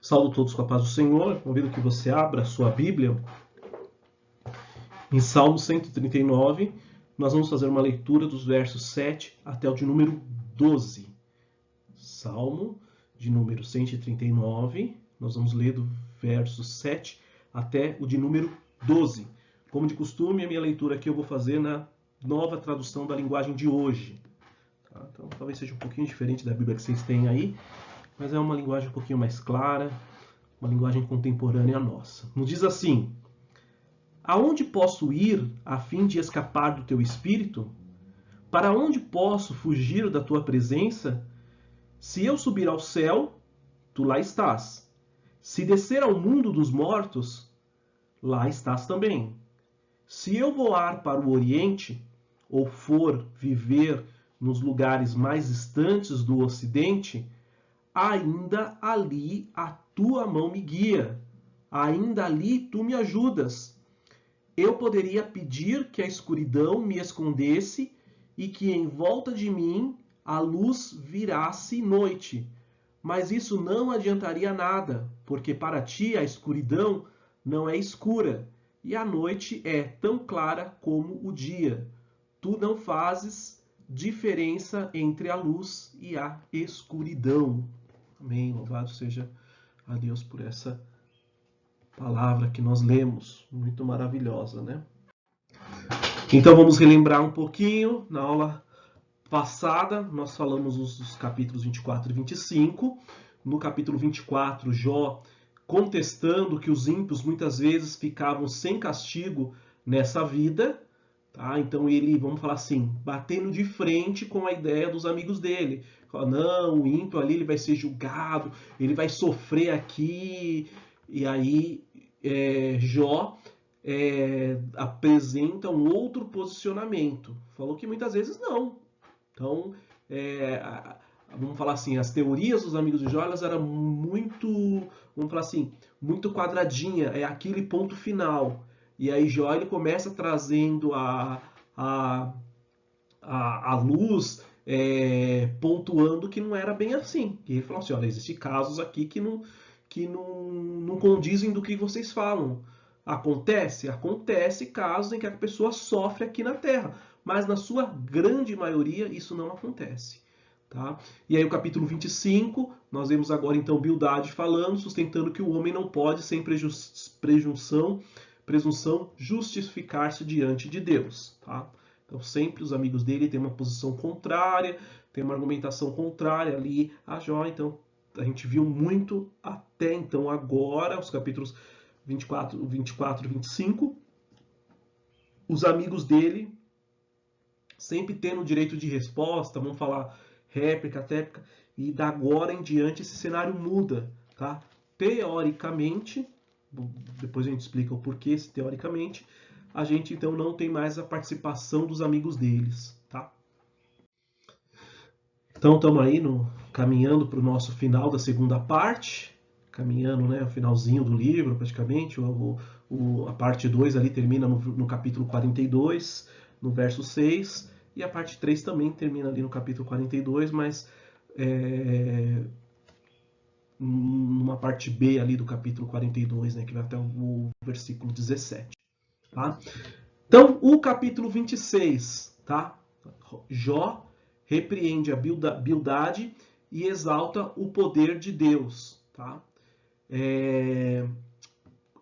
Saúdo todos com a paz do Senhor. Convido que você abra a sua Bíblia em Salmo 139. Nós vamos fazer uma leitura dos versos 7 até o de número 12. Salmo de número 139. Nós vamos ler do verso 7 até o de número 12. Como de costume, a minha leitura aqui eu vou fazer na nova tradução da linguagem de hoje. Tá? Então, talvez seja um pouquinho diferente da Bíblia que vocês têm aí, mas é uma linguagem um pouquinho mais clara, uma linguagem contemporânea à nossa. Nos diz assim: aonde posso ir a fim de escapar do teu espírito? Para onde posso fugir da tua presença? Se eu subir ao céu, tu lá estás. Se descer ao mundo dos mortos, lá estás também. Se eu voar para o Oriente, ou for viver nos lugares mais distantes do Ocidente, ainda ali a tua mão me guia, ainda ali tu me ajudas. Eu poderia pedir que a escuridão me escondesse e que em volta de mim a luz virasse noite. Mas isso não adiantaria nada, porque para ti a escuridão não é escura e a noite é tão clara como o dia. Tu não fazes diferença entre a luz e a escuridão. Amém. Louvado seja a Deus por essa palavra que nós lemos. Muito maravilhosa, né? Então vamos relembrar um pouquinho. Na aula passada, nós falamos dos capítulos 24 e 25. No capítulo 24, Jó contestando que os ímpios muitas vezes ficavam sem castigo nessa vida. Tá? Então ele, vamos falar assim, batendo de frente com a ideia dos amigos dele. Fala, não, o ímpio ali ele vai ser julgado, ele vai sofrer aqui. E aí Jó apresenta um outro posicionamento. Falou que muitas vezes não. Então, vamos falar assim, as teorias dos amigos de Jó elas eram muito, vamos falar assim, muito quadradinha, é aquele ponto final. E aí Jó ele começa trazendo a luz, pontuando que não era bem assim. E ele falou assim, olha, existem casos aqui que não condizem do que vocês falam. Acontece casos em que a pessoa sofre aqui na Terra, mas na sua grande maioria isso não acontece. Tá? E aí o capítulo 25, nós vemos agora então Bildade falando, sustentando que o homem não pode, sem presunção, justificar-se diante de Deus. Tá? Então sempre os amigos dele têm uma posição contrária, tem uma argumentação contrária ali a Jó. Então a gente viu muito até então agora, os capítulos 24 e 25, os amigos dele sempre tendo o direito de resposta, vamos falar réplica, técnica, e da agora em diante esse cenário muda. Tá? Teoricamente, depois a gente explica o porquê, teoricamente, a gente então não tem mais a participação dos amigos deles. Tá? Então estamos aí caminhando para o nosso final da segunda parte, caminhando, né, o finalzinho do livro praticamente, a parte 2 ali termina no capítulo 42, no verso 6, e a parte 3 também termina ali no capítulo 42, mas numa parte B ali do capítulo 42, né, que vai até o versículo 17. Tá? Então, o capítulo 26, tá? Jó repreende a Bildade e exalta o poder de Deus. Tá?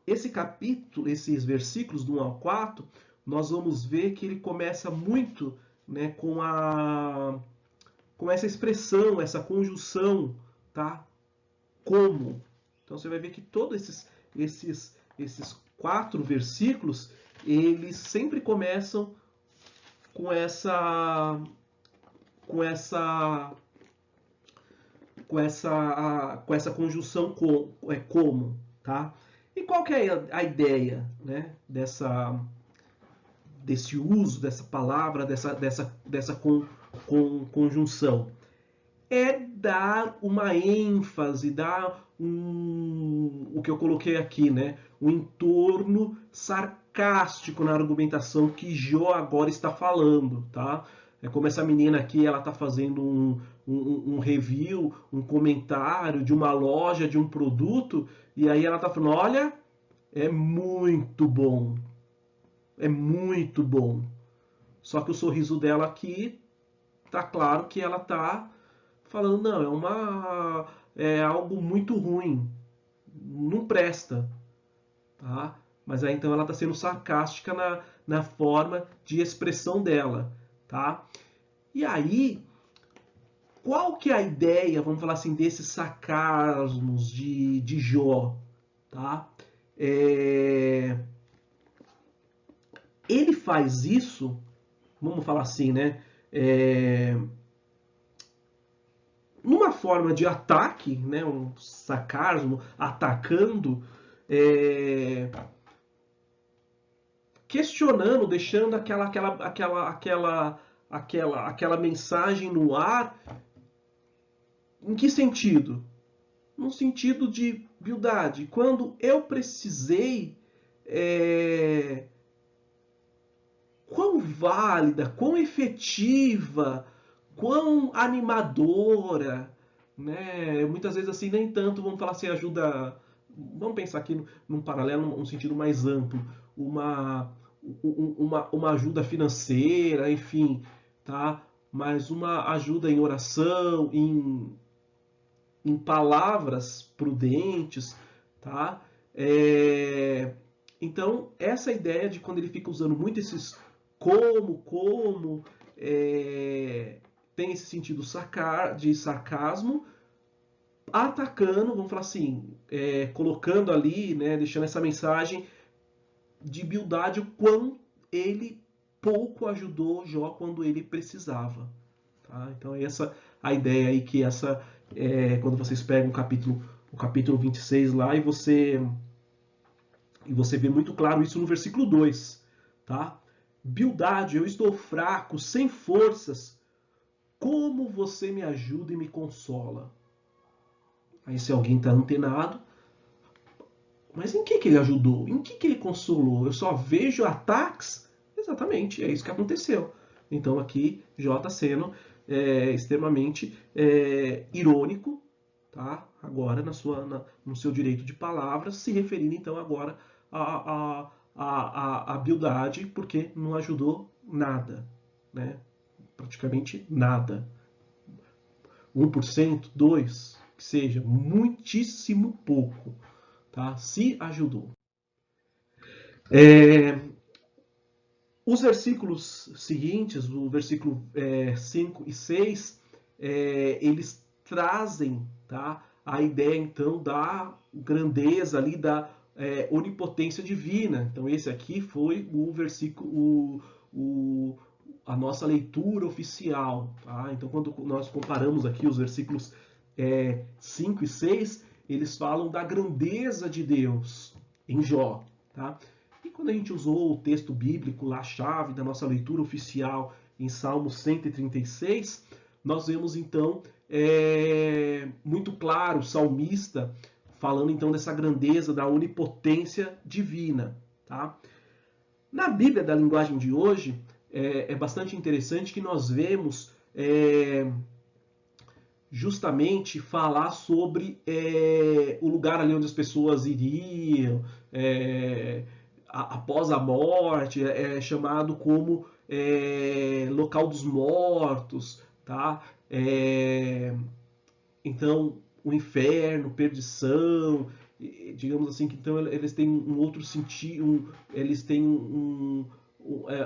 Esse capítulo, esses versículos do 1 ao 4, nós vamos ver que ele começa muito, né, com essa expressão, essa conjunção, tá? Como. Então você vai ver que todos esses 4 versículos, eles sempre começam com essa conjunção como, tá? E qual que é a ideia, né, desse uso dessa palavra, dessa conjunção? É dar uma ênfase, dar o que eu coloquei aqui, né, um entorno sarcástico na argumentação que Jó agora está falando, tá? É como essa menina aqui, ela está fazendo um review, um comentário de uma loja, de um produto, e aí ela está falando, olha, é muito bom, é muito bom. Só que o sorriso dela aqui tá claro que ela tá falando, não, é algo muito ruim, não presta, tá? Mas aí então ela está sendo sarcástica na forma de expressão dela, tá? E aí, qual que é a ideia, vamos falar assim, desses sarcasmos de Jó, tá? Ele faz isso, vamos falar assim, né? Numa forma de ataque, né? Um sarcasmo, atacando, questionando, deixando aquela mensagem no ar. Em que sentido? No sentido de Bildade. Quando eu precisei, quão válida, quão efetiva, quão animadora, né? Muitas vezes assim, nem tanto, vamos falar assim, ajuda. Vamos pensar aqui num paralelo, num sentido mais amplo, uma ajuda financeira, enfim, tá? Mas uma ajuda em oração, em palavras prudentes, tá? Então, essa ideia de quando ele fica usando muito esses como, tem esse sentido de sarcasmo, atacando, vamos falar assim, colocando ali, né, deixando essa mensagem de Bildade, o quão ele pouco ajudou Jó quando ele precisava. Tá? Então, essa a ideia aí que quando vocês pegam o capítulo 26 lá, e você vê muito claro isso no versículo 2. Tá? Bildade, eu estou fraco, sem forças. Como você me ajuda e me consola? Aí se alguém está antenado, mas em que ele ajudou? Em que ele consolou? Eu só vejo ataques? Exatamente, é isso que aconteceu. Então aqui Jó está sendo extremamente irônico, tá? Agora no seu direito de palavras, se referindo então agora a Bildade, porque não ajudou nada, né? Praticamente nada. 1%, 2%, que seja, muitíssimo pouco, tá? Se ajudou. Os versículos seguintes, o versículo 5 e 6, eles trazem, tá, a ideia então da grandeza ali, da onipotência divina. Então esse aqui foi o versículo, a nossa leitura oficial. Tá? Então quando nós comparamos aqui os versículos 5 e 6, eles falam da grandeza de Deus em Jó. Tá? E quando a gente usou o texto bíblico, lá, a chave da nossa leitura oficial, em Salmo 136, nós vemos então muito claro o salmista falando então dessa grandeza, da onipotência divina. Tá? Na Bíblia da linguagem de hoje, é bastante interessante que nós vemos justamente falar sobre o lugar ali onde as pessoas iriam, após a morte, é chamado como local dos mortos, tá? Então, o inferno, perdição, digamos assim, que então eles têm um outro sentido, eles têm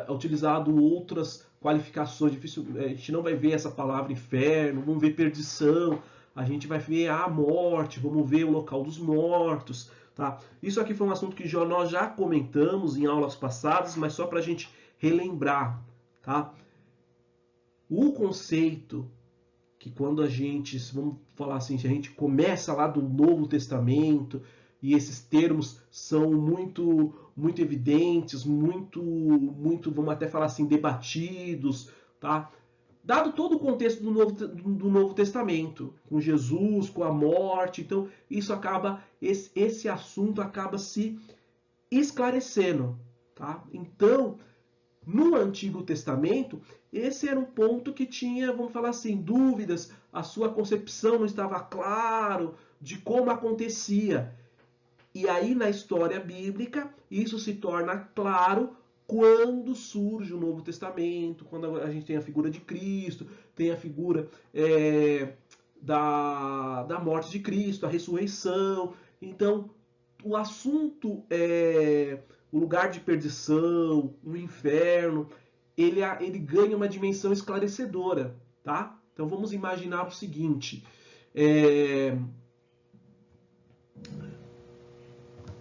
utilizado outras qualificações. Difícil, a gente não vai ver essa palavra inferno, vamos ver perdição, a gente vai ver a morte, vamos ver o local dos mortos. Tá? Isso aqui foi um assunto que nós já comentamos em aulas passadas, mas só para a gente relembrar. Tá? O conceito que quando a gente, vamos falar assim, se a gente começa lá do Novo Testamento e esses termos são muito muito evidentes, muito, vamos até falar assim, debatidos, tá? Dado todo o contexto do Novo Testamento, com Jesus, com a morte, então isso acaba, esse assunto acaba se esclarecendo, tá? Então, no Antigo Testamento, esse era um ponto que tinha, vamos falar assim, dúvidas. a sua concepção não estava claro de como acontecia. E aí, na história bíblica, isso se torna claro quando surge o Novo Testamento, quando a gente tem a figura de Cristo, tem a figura da morte de Cristo, a ressurreição. Então, o assunto, o lugar de perdição, o inferno, ele ganha uma dimensão esclarecedora, tá? Então, vamos imaginar o seguinte...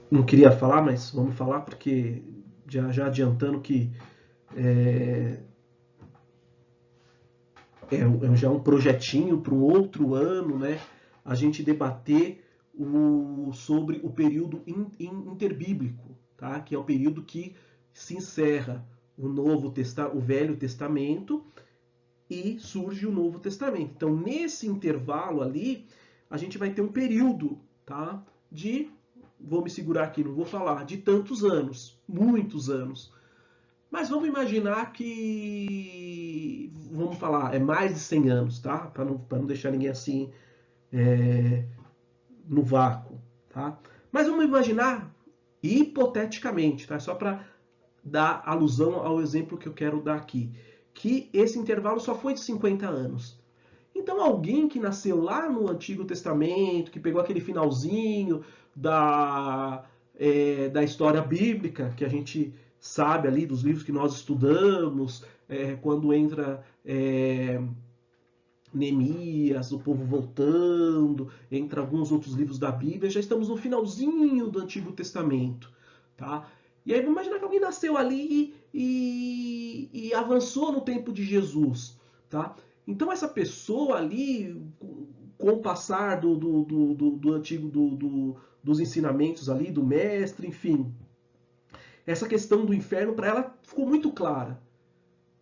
não queria falar, mas vamos falar porque já adiantando que já um projetinho para um outro ano, né? A gente debater sobre o período interbíblico, tá? Que é o período que se encerra o Velho Testamento e surge o Novo Testamento. Então, nesse intervalo ali, a gente vai ter um período, tá? Vou me segurar aqui, não vou falar, de tantos anos, muitos anos. Mas vamos imaginar que, vamos falar, é mais de 100 anos, tá? Para não deixar ninguém assim no vácuo, tá? Mas vamos imaginar hipoteticamente, tá? Só para dar alusão ao exemplo que eu quero dar aqui, que esse intervalo só foi de 50 anos. Então alguém que nasceu lá no Antigo Testamento, que pegou aquele finalzinho da história bíblica, que a gente sabe ali dos livros que nós estudamos, quando entra Neemias, o povo voltando, entra alguns outros livros da Bíblia, já estamos no finalzinho do Antigo Testamento, tá? E aí vamos imaginar que alguém nasceu ali e avançou no tempo de Jesus, tá? Então essa pessoa ali, com o passar do antigo, dos ensinamentos ali, do mestre, enfim, essa questão do inferno para ela ficou muito clara.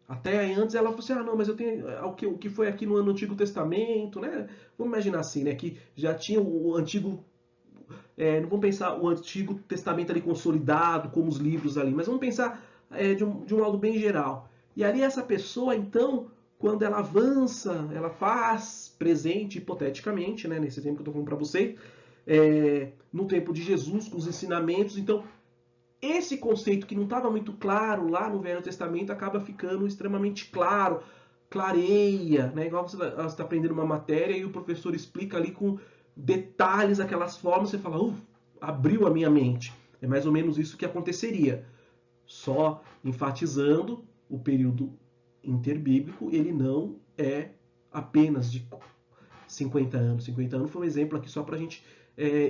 Até antes ela falou assim, não, mas eu tenho o que foi aqui no Antigo Testamento, né? Vamos imaginar assim, né? Que já tinha o Antigo... não vamos pensar o Antigo Testamento ali consolidado, como os livros ali, mas vamos pensar de um modo bem geral. E ali essa pessoa, então, quando ela avança, ela faz presente, hipoteticamente, né? Nesse tempo que eu estou falando para vocês, no tempo de Jesus, com os ensinamentos, então... Esse conceito que não estava muito claro lá no Velho Testamento acaba ficando extremamente claro, clareia, né? Igual você está aprendendo uma matéria e o professor explica ali com detalhes aquelas formas, você fala, abriu a minha mente. É mais ou menos isso que aconteceria. Só enfatizando, o período interbíblico, ele não é apenas de 50 anos. 50 anos foi um exemplo aqui só para a gente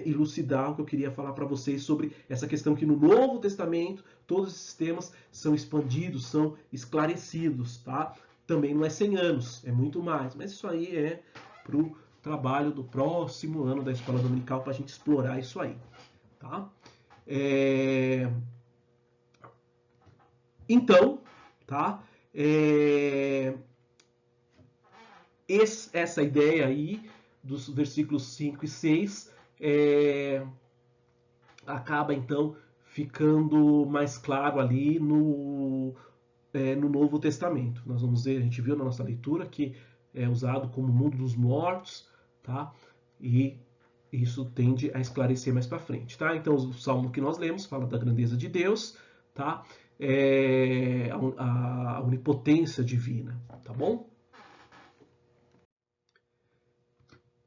elucidar o que eu queria falar para vocês sobre essa questão que no Novo Testamento todos esses temas são expandidos, são esclarecidos, tá? Também não é 100 anos, é muito mais, mas isso aí é para o trabalho do próximo ano da Escola Dominical para a gente explorar isso aí, tá? Então, tá? Essa ideia aí dos versículos 5 e 6 acaba então ficando mais claro ali no Novo Testamento. Nós vamos ver, a gente viu na nossa leitura que é usado como mundo dos mortos, tá? E isso tende a esclarecer mais para frente, tá? Então o salmo que nós lemos fala da grandeza de Deus, tá? A onipotência divina, tá bom?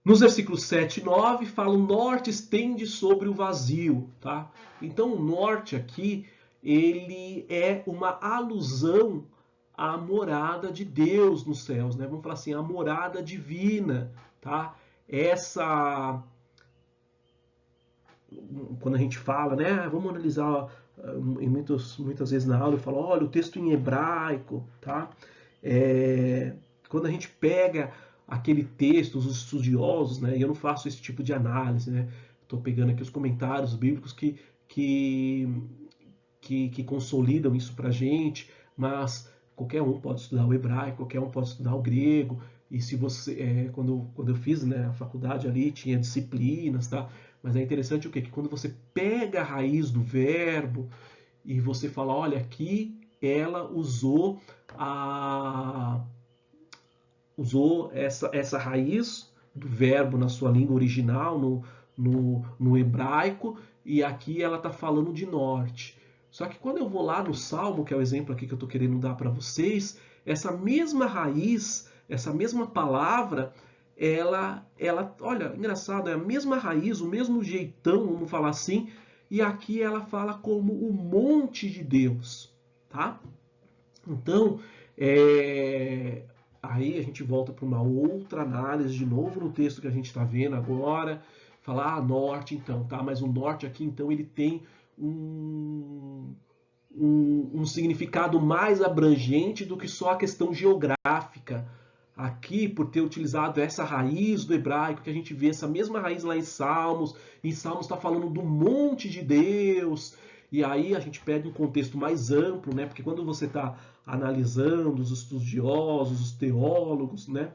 Nos versículos 7 e 9 fala o norte estende sobre o vazio, tá? Então o norte aqui, ele é uma alusão à morada de Deus nos céus, né? Vamos falar assim, a morada divina, tá? Quando a gente fala, né? Vamos analisar, muitas vezes na aula eu falo, olha, o texto em hebraico, tá? Quando a gente pega aquele texto, os estudiosos, né? E eu não faço esse tipo de análise, né? Estou pegando aqui os comentários bíblicos que consolidam isso para a gente, mas qualquer um pode estudar o hebraico, qualquer um pode estudar o grego. E se você, quando eu fiz, né, a faculdade ali, tinha disciplinas, tá? Mas é interessante o quê? Que quando você pega a raiz do verbo e você fala, olha, aqui ela usou usou essa raiz do verbo na sua língua original, no hebraico, e aqui ela está falando de norte. Só que quando eu vou lá no Salmo, que é o exemplo aqui que eu estou querendo dar para vocês, essa mesma raiz, essa mesma palavra, olha, engraçado, é a mesma raiz, o mesmo jeitão, vamos falar assim, e aqui ela fala como o monte de Deus, tá? Então, aí a gente volta para uma outra análise, de novo no texto que a gente está vendo agora, falar norte então, tá? Mas o norte aqui então ele tem um significado mais abrangente do que só a questão geográfica. Aqui, por ter utilizado essa raiz do hebraico, que a gente vê essa mesma raiz lá em Salmos está falando do monte de Deus, e aí a gente pega um contexto mais amplo, né? Porque quando você está analisando os estudiosos, os teólogos, né?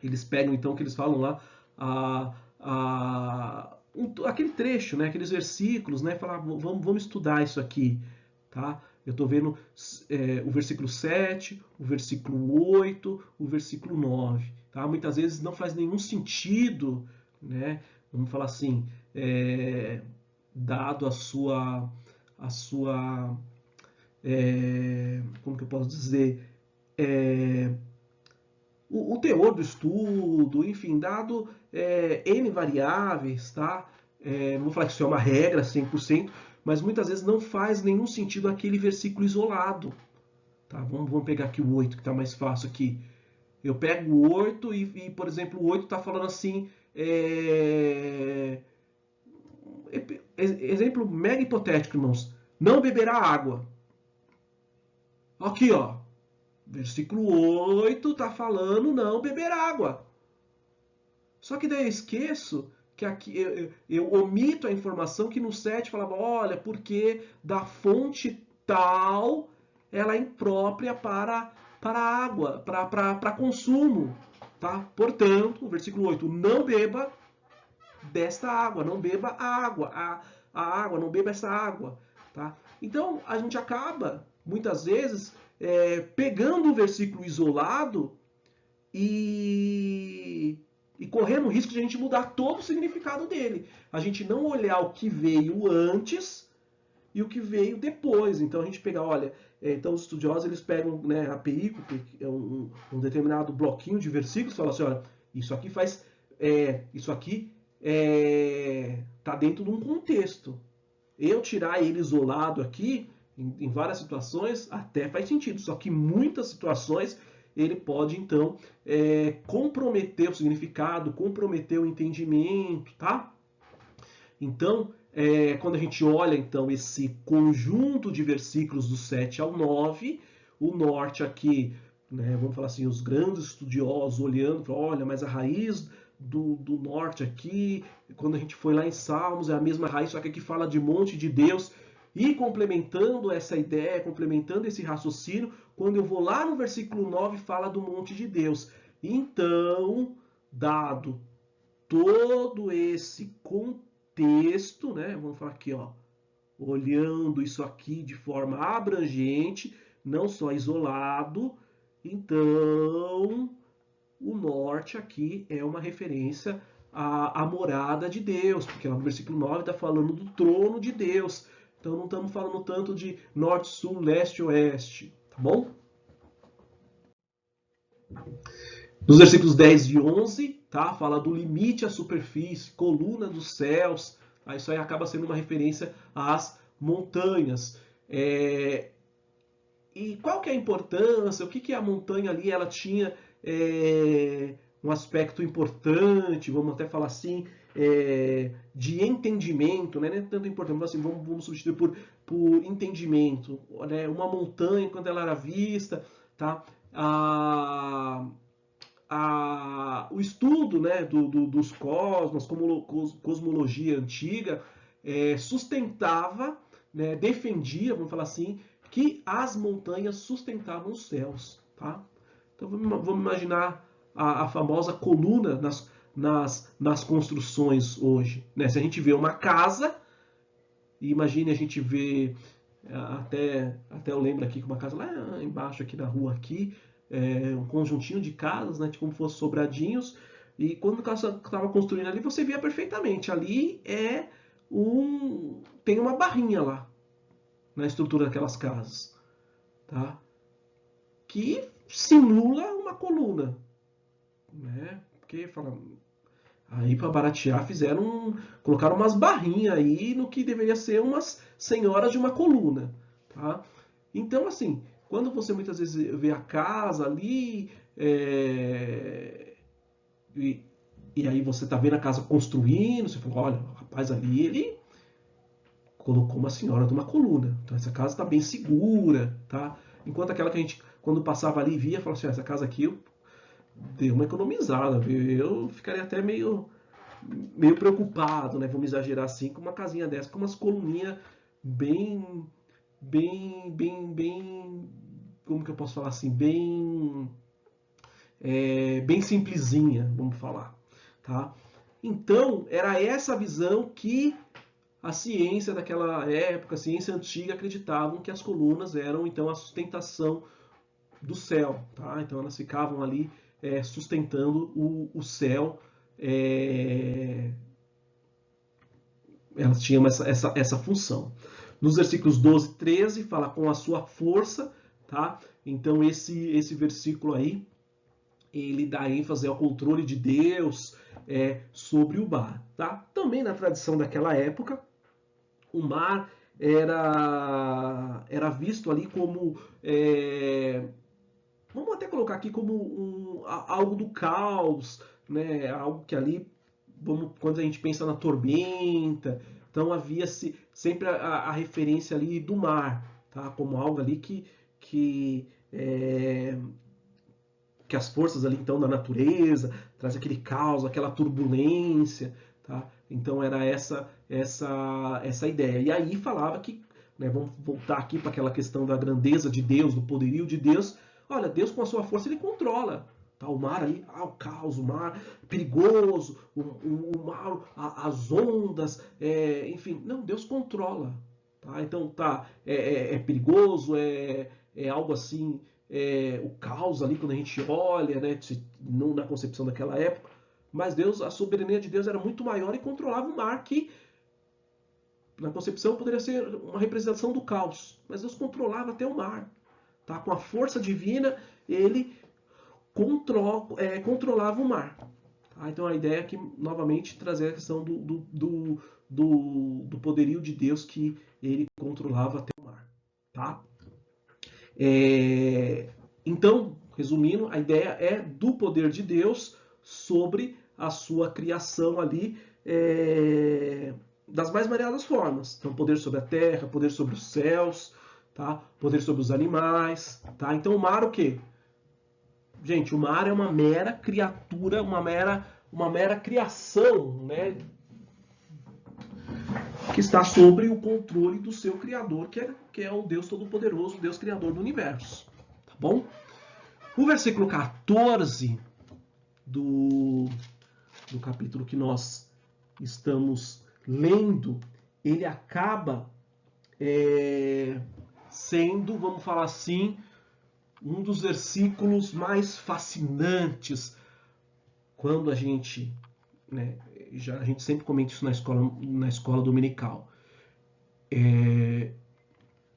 Eles pegam então que eles falam lá aquele trecho, né? Aqueles versículos, né? Falar, vamos estudar isso aqui, tá? Eu estou vendo o versículo 7, o versículo 8, o versículo 9. Tá? Muitas vezes não faz nenhum sentido, né? Vamos falar assim, dado a sua como que eu posso dizer, o teor do estudo, enfim, dado N variáveis, tá? Não vou falar que isso é uma regra 100%, mas muitas vezes não faz nenhum sentido aquele versículo isolado. Tá? Vamos pegar aqui o 8, que está mais fácil aqui. Eu pego o 8 e por exemplo, o 8 está falando assim... Exemplo mega hipotético, irmãos. Não beberá água. Aqui, ó. Versículo 8 está falando não beber água. Só que daí eu esqueço que aqui eu omito a informação que no 7 falava, olha, porque da fonte tal ela é imprópria para água, para consumo. Tá? Portanto, o versículo 8, não beba desta água, não beba a água, a água, não beba essa água. Tá? Então, a gente acaba, muitas vezes, pegando o versículo isolado e correndo o risco de a gente mudar todo o significado dele. A gente não olhar o que veio antes e o que veio depois. Então a gente pega, olha, então os estudiosos eles pegam, né, a perícope, um determinado bloquinho de versículos, e falam assim, olha, isso aqui faz, isso aqui está dentro de um contexto. Eu tirar ele isolado aqui, em várias situações, até faz sentido. Só que em muitas situações ele pode, então, comprometer o significado, comprometer o entendimento, tá? Então, quando a gente olha, então, esse conjunto de versículos do 7 ao 9, o norte aqui, né, vamos falar assim, os grandes estudiosos olhando, olha, mas a raiz do norte aqui, quando a gente foi lá em Salmos, é a mesma raiz, só que aqui fala de monte de Deus, e complementando essa ideia, complementando esse raciocínio, quando eu vou lá no versículo 9, fala do monte de Deus. Então, dado todo esse contexto, né, vamos falar aqui, ó, olhando isso aqui de forma abrangente, não só isolado, então o norte aqui é uma referência à morada de Deus, porque lá no versículo 9 está falando do trono de Deus. Então não estamos falando tanto de norte, sul, leste, oeste, tá bom? Nos versículos 10 e 11, tá? Fala do limite à superfície, coluna dos céus. Tá? Isso aí acaba sendo uma referência às montanhas. E qual que é a importância? O que a montanha ali ela tinha um aspecto importante, vamos até falar assim, de entendimento, né? Não é tanto importante, mas assim, vamos substituir por entendimento. Né? Uma montanha, quando ela era vista, tá? O estudo, né, dos cosmos, cosmologia antiga, sustentava, né, defendia, vamos falar assim, que as montanhas sustentavam os céus. Tá? Então vamos imaginar a famosa coluna nas construções hoje. Né? Se a gente vê uma casa, e imagine a gente vê, até eu lembro aqui que uma casa lá embaixo, aqui na rua, aqui, um conjuntinho de casas, né, como fosse sobradinhos, e quando o estava construindo ali, você via perfeitamente. Ali tem uma barrinha lá na estrutura daquelas casas, tá? Que simula uma coluna, né? Porque aí para baratear colocaram umas barrinhas aí no que deveria ser umas senhoras de uma coluna, tá? Então assim, quando você muitas vezes vê a casa ali, e aí você tá vendo a casa construindo, você fala, olha, o rapaz ali, ele colocou uma senhora de uma coluna. Então essa casa está bem segura, tá? Enquanto aquela que a gente, quando passava ali, via, falava assim, essa casa aqui deu uma economizada, viu? Eu ficaria até meio preocupado, né? Vamos exagerar assim, com uma casinha dessa, com umas coluninhas bem, bem, como que eu posso falar assim, bem simplesinha, vamos falar, tá? Então, era essa visão que a ciência daquela época, a ciência antiga, acreditavam que as colunas eram então a sustentação do céu, tá? Então elas ficavam ali sustentando o céu, elas tinham essa função. Nos versículos 12 e 13 fala com a sua força, tá? Então esse versículo aí, ele dá ênfase ao controle de Deus sobre o mar, tá? Também na tradição daquela época, o mar era visto ali como vamos até colocar aqui como algo do caos, né? Algo que ali, quando a gente pensa na tormenta, então havia-se sempre a referência ali do mar, tá? Como algo ali que, é, que as forças ali então da natureza traz aquele caos, aquela turbulência, tá? Então era essa ideia. E aí falava que, né, vamos voltar aqui para aquela questão da grandeza de Deus, do poderio de Deus. Olha, Deus com a sua força ele controla. Tá, o mar ali, o caos, o mar perigoso, o mar, as ondas, enfim, não, Deus controla. Tá? Então tá, é perigoso, é algo assim, o caos ali quando a gente olha, né, não na concepção daquela época, mas Deus, a soberania de Deus era muito maior e controlava o mar que na concepção poderia ser uma representação do caos, mas Deus controlava até o mar, tá? Com a força divina ele controlava o mar. Tá? Então a ideia é que novamente trazer a questão do poderio de Deus que ele controlava até o mar, tá? Então, resumindo, a ideia é do poder de Deus sobre a sua criação ali, das mais variadas formas. Então, poder sobre a terra, poder sobre os céus, tá? Poder sobre os animais, tá? Então, o mar o quê? Gente, o mar é uma mera criatura, uma mera criação, né? Que está sobre o controle do seu Criador, que é o Deus Todo-Poderoso, o Deus Criador do Universo. Tá bom? O versículo 14 do capítulo que nós estamos lendo, ele acaba sendo, vamos falar assim, um dos versículos mais fascinantes quando a gente, né, a gente sempre comenta isso na escola dominical, e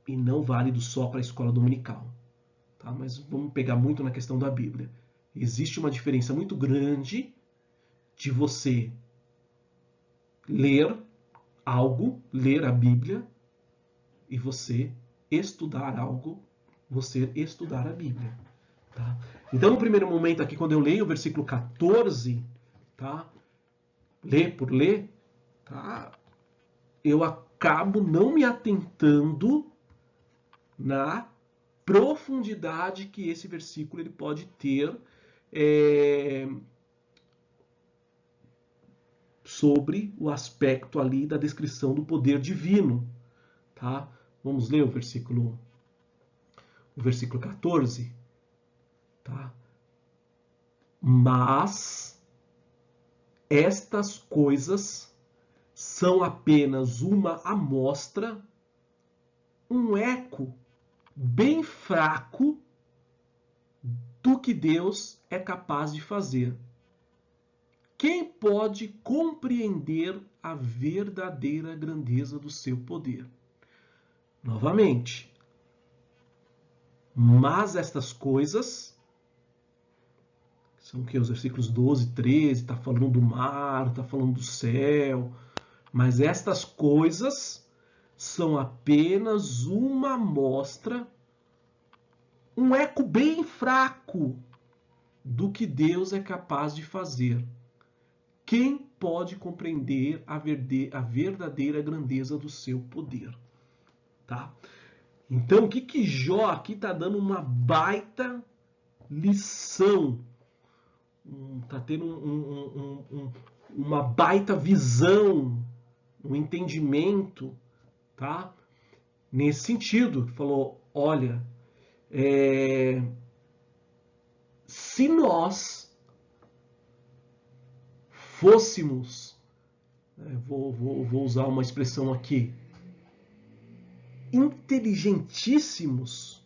não válido só para a escola dominical, tá? Mas vamos pegar muito na questão da Bíblia. Existe uma diferença muito grande de você ler algo, ler a Bíblia, e você estudar algo, você estudar a Bíblia. Tá? Então, no primeiro momento aqui, quando eu leio o versículo 14, tá? Ler por ler, tá? Eu acabo não me atentando na profundidade que esse versículo ele pode ter sobre o aspecto ali da descrição do poder divino. Tá? Vamos ler o versículo 14. Tá? Mas estas coisas são apenas uma amostra, um eco bem fraco do que Deus é capaz de fazer. Quem pode compreender a verdadeira grandeza do seu poder? Novamente, mas estas coisas, são que os versículos 12 e 13, está falando do mar, está falando do céu, mas estas coisas são apenas uma amostra, um eco bem fraco do que Deus é capaz de fazer. Quem pode compreender a verdadeira grandeza do seu poder? Tá? Então, o que Jó aqui está dando uma baita lição? Está tendo uma baita visão, um entendimento, tá? Nesse sentido, falou, olha, se nós fôssemos, vou usar uma expressão aqui, inteligentíssimos,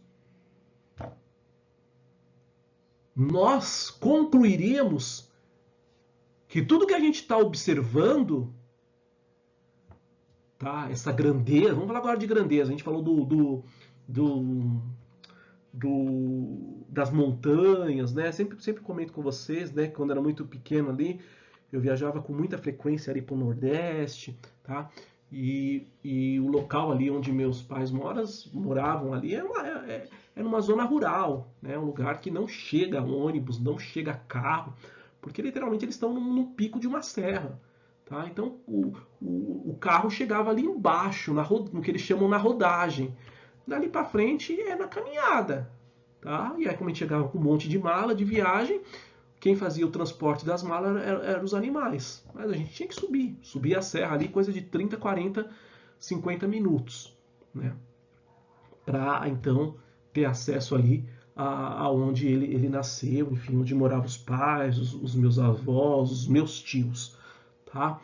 nós concluiríamos que tudo que a gente está observando, tá, essa grandeza, vamos falar agora de grandeza, a gente falou das montanhas, né? Sempre comento com vocês, né? Quando era muito pequeno ali, eu viajava com muita frequência ali para o Nordeste, tá? E o local ali onde meus pais moravam ali era uma zona rural, né? Um lugar que não chega ônibus, não chega carro, porque literalmente eles estão no pico de uma serra, tá? Então o carro chegava ali embaixo, no que eles chamam na rodagem. Dali para frente é na caminhada, tá? E aí como a gente chegava com um monte de mala de viagem, quem fazia o transporte das malas eram os animais. Mas a gente tinha que subir a serra ali, coisa de 30, 40, 50 minutos, né? Para então ter acesso ali aonde ele nasceu, enfim, onde moravam os pais, os meus avós, os meus tios, tá?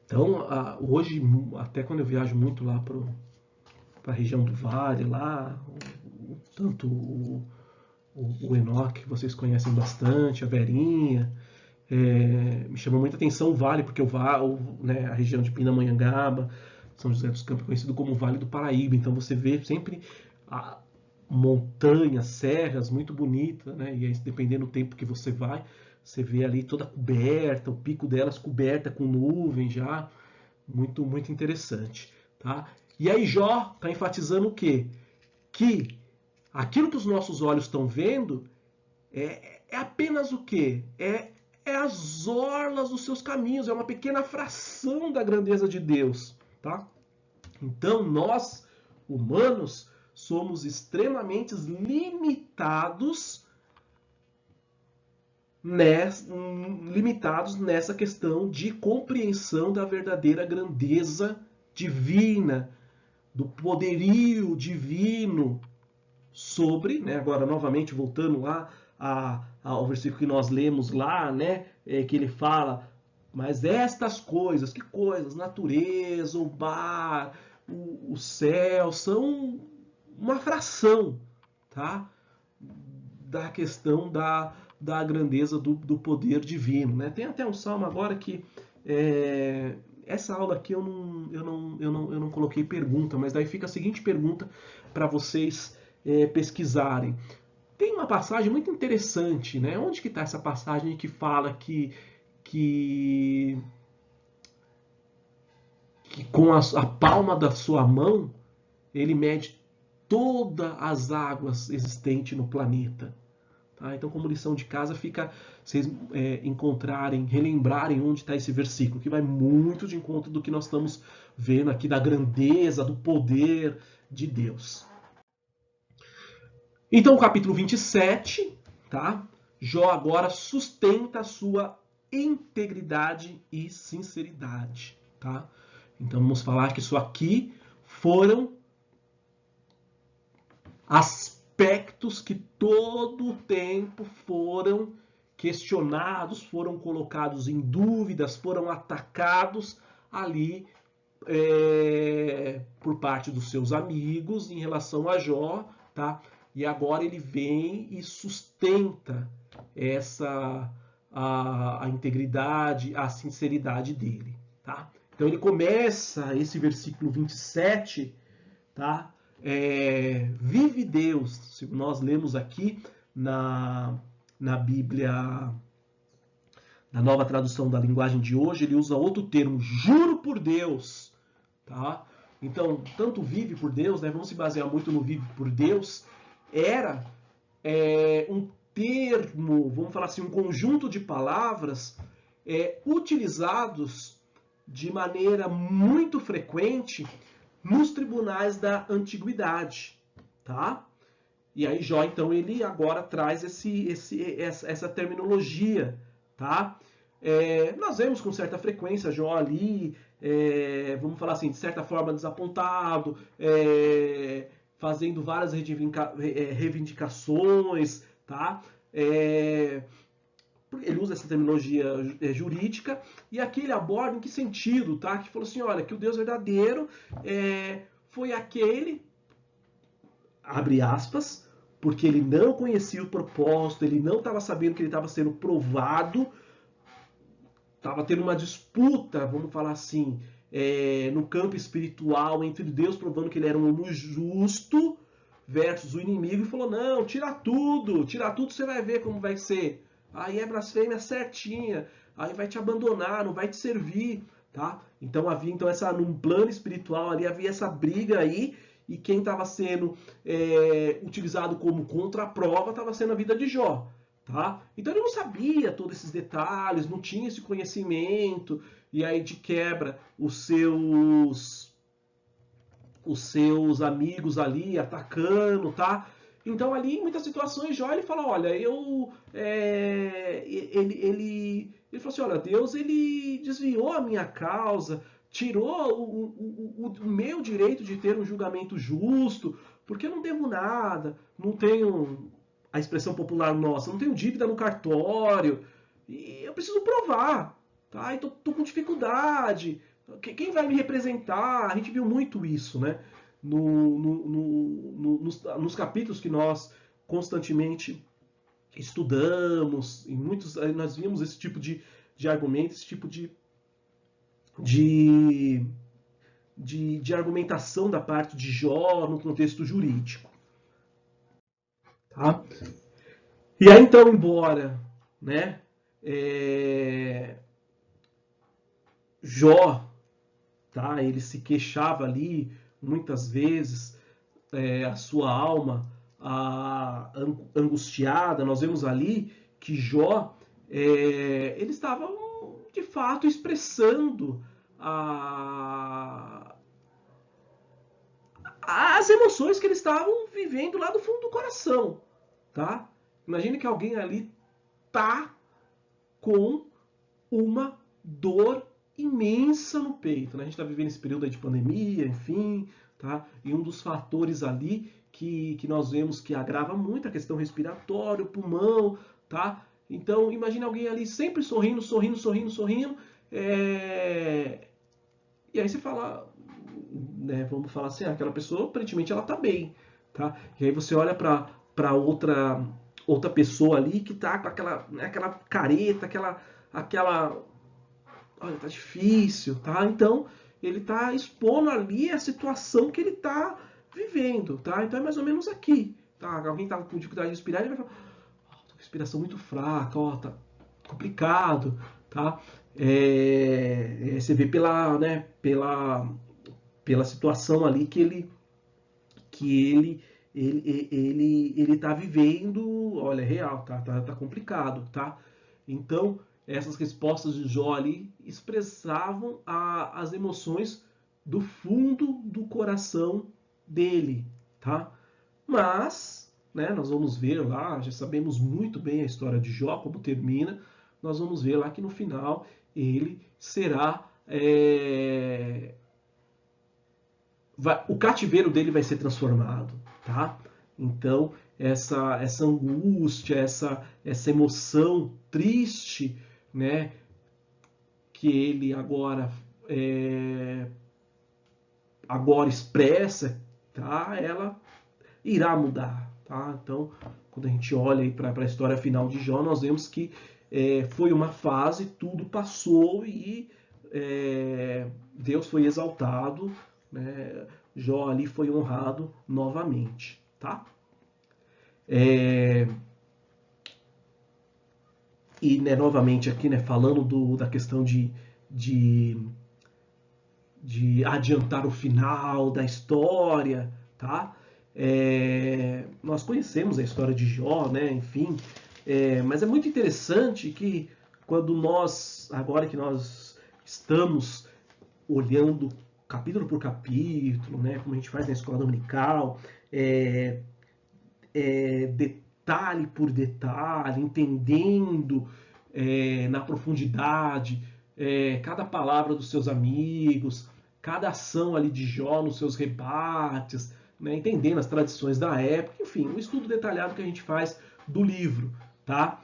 Então, hoje, até quando eu viajo muito lá para a região do Vale, lá, tanto o Enoque, que vocês conhecem bastante, a Verinha, me chamou muita atenção o Vale, porque né, a região de Pindamonhangaba, São José dos Campos, é conhecido como o Vale do Paraíba, então você vê sempre montanhas, serras muito bonitas, né, e aí, dependendo do tempo que você vai, você vê ali toda coberta, o pico delas coberta com nuvem já, muito, muito interessante, tá? E aí Jó está enfatizando o quê? Que aquilo que os nossos olhos estão vendo é apenas o quê? É as orlas dos seus caminhos, é uma pequena fração da grandeza de Deus, tá? Então nós, humanos, somos extremamente limitados nessa questão de compreensão da verdadeira grandeza divina, do poderio divino sobre, né, agora novamente voltando lá ao versículo que nós lemos lá, né, que ele fala, mas estas coisas, que coisas? Natureza, o mar, o céu, são uma fração, tá, da questão da grandeza do poder divino, né? Tem até um salmo agora que essa aula aqui eu não coloquei pergunta, mas daí fica a seguinte pergunta para vocês pesquisarem. Tem uma passagem muito interessante, né? Onde que está essa passagem que fala que com a palma da sua mão ele mede todas as águas existentes no planeta? Tá? Então, como lição de casa, fica vocês encontrarem, relembrarem onde está esse versículo, que vai muito de encontro do que nós estamos vendo aqui, da grandeza, do poder de Deus. Então, o capítulo 27, tá? Jó agora sustenta a sua integridade e sinceridade, tá? Então, vamos falar que isso aqui foram aspectos que todo o tempo foram questionados, foram colocados em dúvidas, foram atacados ali por parte dos seus amigos em relação a Jó, tá? E agora ele vem e sustenta a integridade, a sinceridade dele, tá? Então ele começa esse versículo 27, tá? Vive Deus, se nós lemos aqui na Bíblia, na nova tradução da linguagem de hoje, ele usa outro termo, juro por Deus, tá? Então, tanto vive por Deus, né? Vamos se basear muito no vive por Deus, era um termo, vamos falar assim, um conjunto de palavras utilizados de maneira muito frequente nos tribunais da antiguidade, tá? E aí Jó, então, ele agora traz essa terminologia, tá? Nós vemos com certa frequência Jó ali, vamos falar assim, de certa forma desapontado, fazendo várias reivindicações, tá? Ele usa essa terminologia jurídica, e aqui ele aborda em que sentido, tá? Que falou assim, olha, que o Deus verdadeiro foi aquele, abre aspas, porque ele não conhecia o propósito, ele não estava sabendo que ele estava sendo provado, estava tendo uma disputa, vamos falar assim, no campo espiritual, entre Deus provando que ele era um homem justo versus o inimigo, e falou, não, tira tudo, você vai ver como vai ser. Aí é blasfêmia certinha, aí vai te abandonar, não vai te servir, tá? Então havia num plano espiritual ali, havia essa briga aí, e quem estava sendo utilizado como contraprova estava sendo a vida de Jó. Tá? Então ele não sabia todos esses detalhes, não tinha esse conhecimento, e aí de quebra os seus amigos ali atacando, tá? Então ali em muitas situações Jó ele fala, olha, ele falou assim, olha, Deus ele desviou a minha causa, tirou o meu direito de ter um julgamento justo, porque eu não devo nada, não tenho a expressão popular nossa, não tenho dívida no cartório, e eu preciso provar, tá? E tô com dificuldade. Quem vai me representar? A gente viu muito isso, né? Nos capítulos que nós constantemente estudamos, em muitos nós vimos esse tipo de argumento, esse tipo de argumentação da parte de Jó no contexto jurídico. Tá? E aí então, embora, né, Jó, tá, ele se queixava ali muitas vezes, a sua alma angustiada, nós vemos ali que Jó, ele estava de fato expressando as emoções que eles estavam vivendo lá do fundo do coração, tá? Imagine que alguém ali tá com uma dor imensa no peito, né? A gente está vivendo esse período aí de pandemia, enfim, tá? E um dos fatores ali que nós vemos que agrava muito a questão respiratória, o pulmão, tá? Então, imagine alguém ali sempre sorrindo, e aí você fala, né, vamos falar assim, aquela pessoa aparentemente ela tá bem, tá? E aí você olha para outra pessoa ali que tá com aquela careta, aquela olha, tá difícil, tá? Então, ele tá expondo ali a situação que ele tá vivendo, tá? Então é mais ou menos aqui, tá? Alguém tá com dificuldade de respirar, ele vai falar, tô com respiração muito fraca, ó, tá complicado, tá? Você vê pela situação ali que ele tá vivendo, olha, é real, tá complicado, tá? Então, essas respostas de Jó ali expressavam as emoções do fundo do coração dele, tá? Mas, né, nós vamos ver lá, já sabemos muito bem a história de Jó, como termina, nós vamos ver lá que no final ele será o cativeiro dele vai ser transformado, tá? Então, essa angústia, essa emoção triste, né, que ele agora expressa, tá? Ela irá mudar. Tá? Então, quando a gente olha para a história final de Jó, nós vemos que foi uma fase, tudo passou e Deus foi exaltado, né? Jó ali foi honrado novamente. Tá? E novamente aqui, falando da questão de adiantar o final da história, tá? Nós conhecemos a história de Jó, né? Enfim, mas é muito interessante que quando agora que nós estamos olhando capítulo por capítulo, né? Como a gente faz na escola dominical, detalhe por detalhe, entendendo na profundidade cada palavra dos seus amigos, cada ação ali de Jó nos seus rebates, né, entendendo as tradições da época, enfim, um estudo detalhado que a gente faz do livro, tá?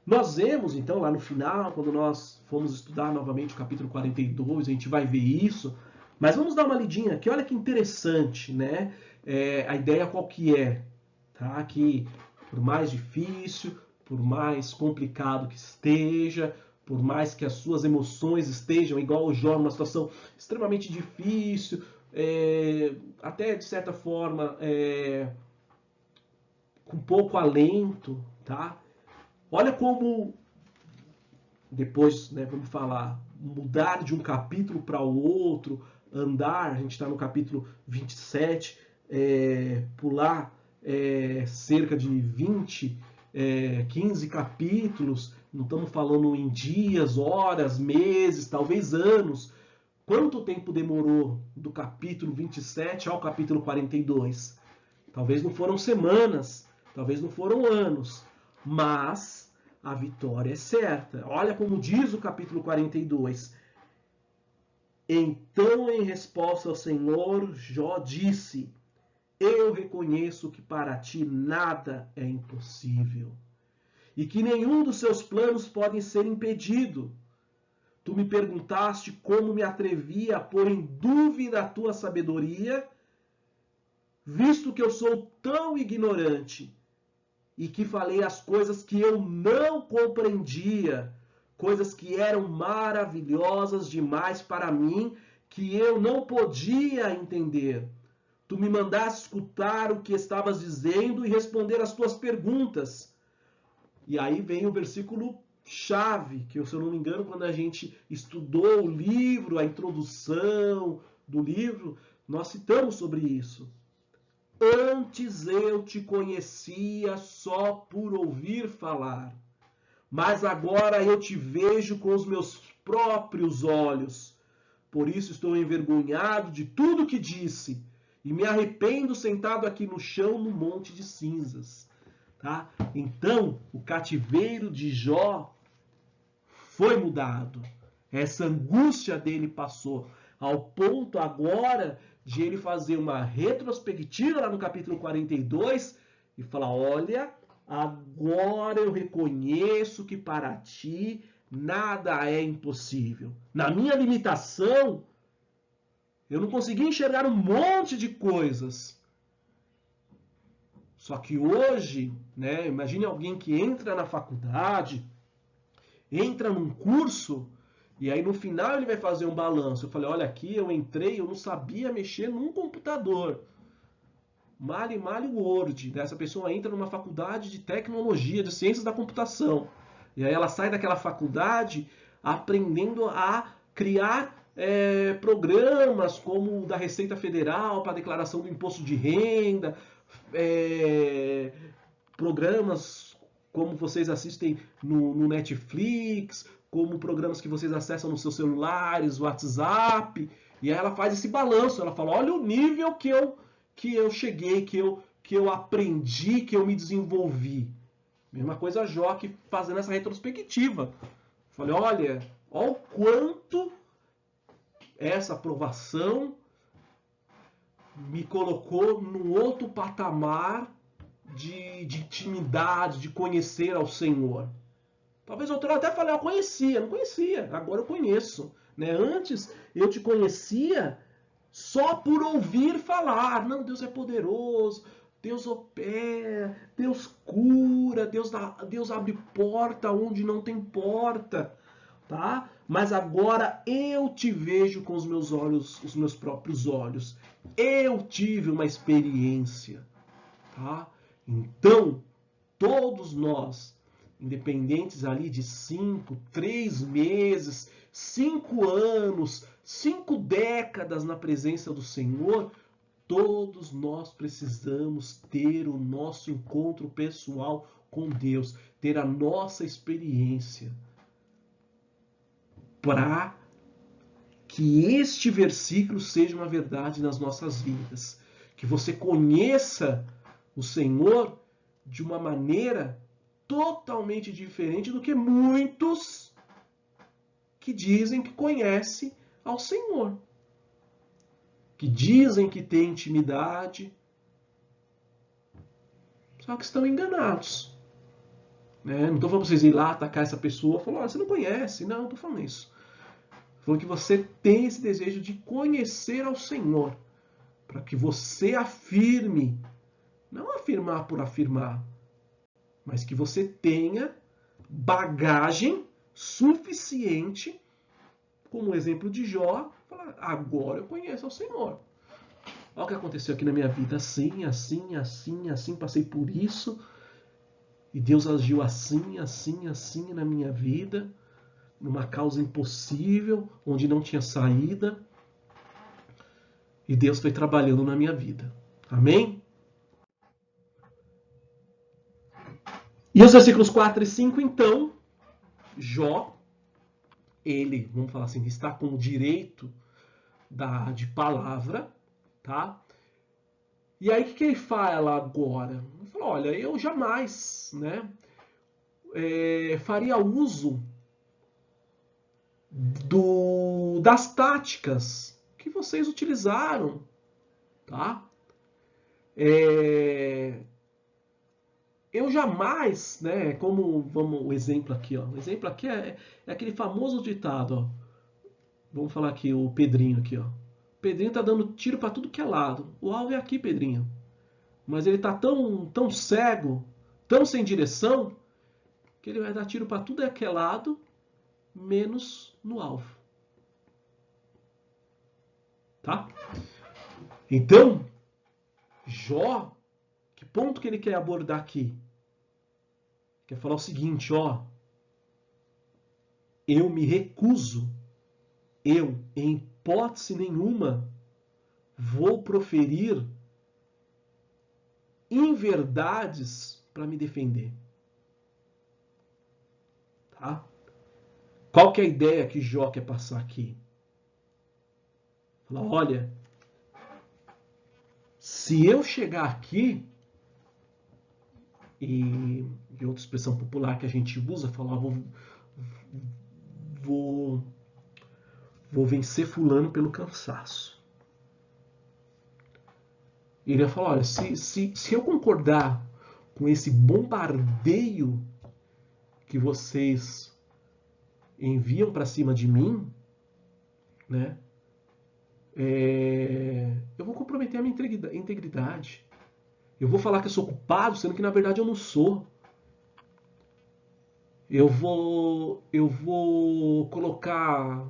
Nós vemos, então, lá no final, quando nós fomos estudar novamente o capítulo 42, a gente vai ver isso, mas vamos dar uma lidinha aqui, olha que interessante, né? A ideia qual que é, tá? Que por mais difícil, por mais complicado que esteja, por mais que as suas emoções estejam igual o Jó, numa situação extremamente difícil, até de certa forma com pouco alento, tá? Olha como depois, né, vamos falar, mudar de um capítulo para o outro, andar, a gente está no capítulo 27, pular cerca de 20, 15 capítulos, não estamos falando em dias, horas, meses, talvez anos. Quanto tempo demorou do capítulo 27 ao capítulo 42? Talvez não foram semanas, talvez não foram anos, mas a vitória é certa. Olha como diz o capítulo 42. Então, em resposta ao Senhor, Jó disse: eu reconheço que para ti nada é impossível e que nenhum dos seus planos pode ser impedido. Tu me perguntaste como me atrevi a pôr em dúvida a tua sabedoria, visto que eu sou tão ignorante e que falei as coisas que eu não compreendia, coisas que eram maravilhosas demais para mim, que eu não podia entender. Tu me mandaste escutar o que estavas dizendo e responder às tuas perguntas. E aí vem o versículo chave, que se eu não me engano, quando a gente estudou o livro, a introdução do livro, nós citamos sobre isso. Antes eu te conhecia só por ouvir falar, mas agora eu te vejo com os meus próprios olhos. Por isso estou envergonhado de tudo que disse e me arrependo sentado aqui no chão no monte de cinzas. Tá? Então, o cativeiro de Jó foi mudado. Essa angústia dele passou ao ponto agora de ele fazer uma retrospectiva lá no capítulo 42 e falar: olha, agora eu reconheço que para ti nada é impossível. Na minha limitação, eu não consegui enxergar um monte de coisas. Só que hoje, né, imagine alguém que entra na faculdade, entra num curso, e aí no final ele vai fazer um balanço. Eu falei, olha aqui, eu entrei, eu não sabia mexer num computador. Male o Word. Essa pessoa entra numa faculdade de tecnologia, de ciências da computação. E aí ela sai daquela faculdade aprendendo a criar programas como o da Receita Federal para declaração do imposto de renda, programas como vocês assistem no Netflix, como programas que vocês acessam nos seus celulares, WhatsApp, e aí ela faz esse balanço, ela fala, olha o nível que eu cheguei, que eu aprendi, que eu me desenvolvi. Mesma coisa a Jó aqui fazendo essa retrospectiva. Falei, olha o quanto essa aprovação me colocou num outro patamar de intimidade, de conhecer ao Senhor. Talvez eu até falei, eu conhecia, não conhecia, agora eu conheço. Né? Antes eu te conhecia só por ouvir falar. Não, Deus é poderoso, Deus opera, Deus cura, Deus abre porta onde não tem porta, tá? Mas agora eu te vejo com os meus olhos, os meus próprios olhos. Eu tive uma experiência, tá? Então, todos nós, independentes ali de 5, 3 meses, 5 anos, 5 décadas na presença do Senhor, todos nós precisamos ter o nosso encontro pessoal com Deus, ter a nossa experiência, para que este versículo seja uma verdade nas nossas vidas, que você conheça o Senhor de uma maneira totalmente diferente do que muitos que dizem que conhecem ao Senhor, que dizem que têm intimidade, só que estão enganados. Não estou falando para vocês ir lá atacar essa pessoa e falar, você não conhece. Não estou falando isso. Falando que você tem esse desejo de conhecer ao Senhor, para que você afirme, não afirmar por afirmar, mas que você tenha bagagem suficiente, como o exemplo de Jó, falar, agora eu conheço ao Senhor. Olha o que aconteceu aqui na minha vida, assim, assim, assim, assim, passei por isso, e Deus agiu assim, assim, assim na minha vida, numa causa impossível, onde não tinha saída, e Deus foi trabalhando na minha vida. Amém? E os versículos 4 e 5, então, Jó, ele, vamos falar assim, está com o direito de palavra, tá? E aí o que ele fala agora? Ele fala, olha, eu jamais, né, faria uso das táticas que vocês utilizaram, tá? Eu jamais, né, como vamos o exemplo aqui, ó. O exemplo aqui é aquele famoso ditado, ó. Vamos falar aqui o Pedrinho aqui, ó. O Pedrinho tá dando tiro para tudo que é lado. O alvo é aqui, Pedrinho. Mas ele tá tão cego, tão sem direção, que ele vai dar tiro para tudo que é lado, menos no alvo. Tá? Então, Jó, que ponto que ele quer abordar aqui? Quer falar o seguinte, ó. Eu me recuso, eu, em hipótese nenhuma, vou proferir inverdades para me defender. Tá? Qual que é a ideia que Jó quer passar aqui? Fala, olha, se eu chegar aqui, e outra expressão popular que a gente usa, falar, vou vencer fulano pelo cansaço. Ele ia falar, olha, se eu concordar com esse bombardeio que vocês enviam para cima de mim, né, eu vou comprometer a minha integridade. Eu vou falar que eu sou culpado, sendo que na verdade eu não sou. Eu vou colocar,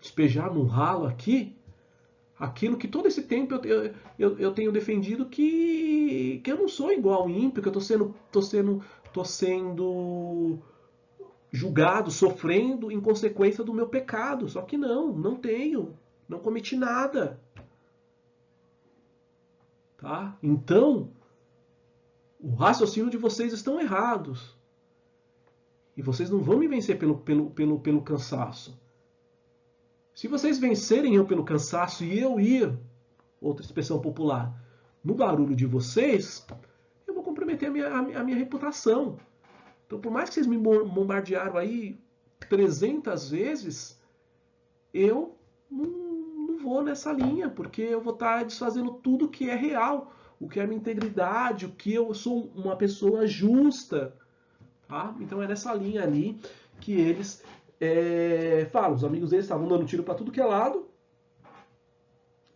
despejar no ralo aqui, aquilo que todo esse tempo eu tenho defendido que eu não sou igual ao ímpio, que eu tô sendo julgado, sofrendo em consequência do meu pecado. Só que não tenho, não cometi nada. Tá? Então, o raciocínio de vocês estão errados. E vocês não vão me vencer pelo cansaço. Se vocês vencerem eu pelo cansaço e eu ir, outra expressão popular, no barulho de vocês, eu vou comprometer a minha reputação. Então, por mais que vocês me bombardearam aí 300 vezes, eu não vou nessa linha, porque eu vou estar desfazendo tudo que é real, o que é a minha integridade, o que eu sou uma pessoa justa. Tá? Então é nessa linha ali que eles falam. Os amigos deles estavam dando tiro para tudo que é lado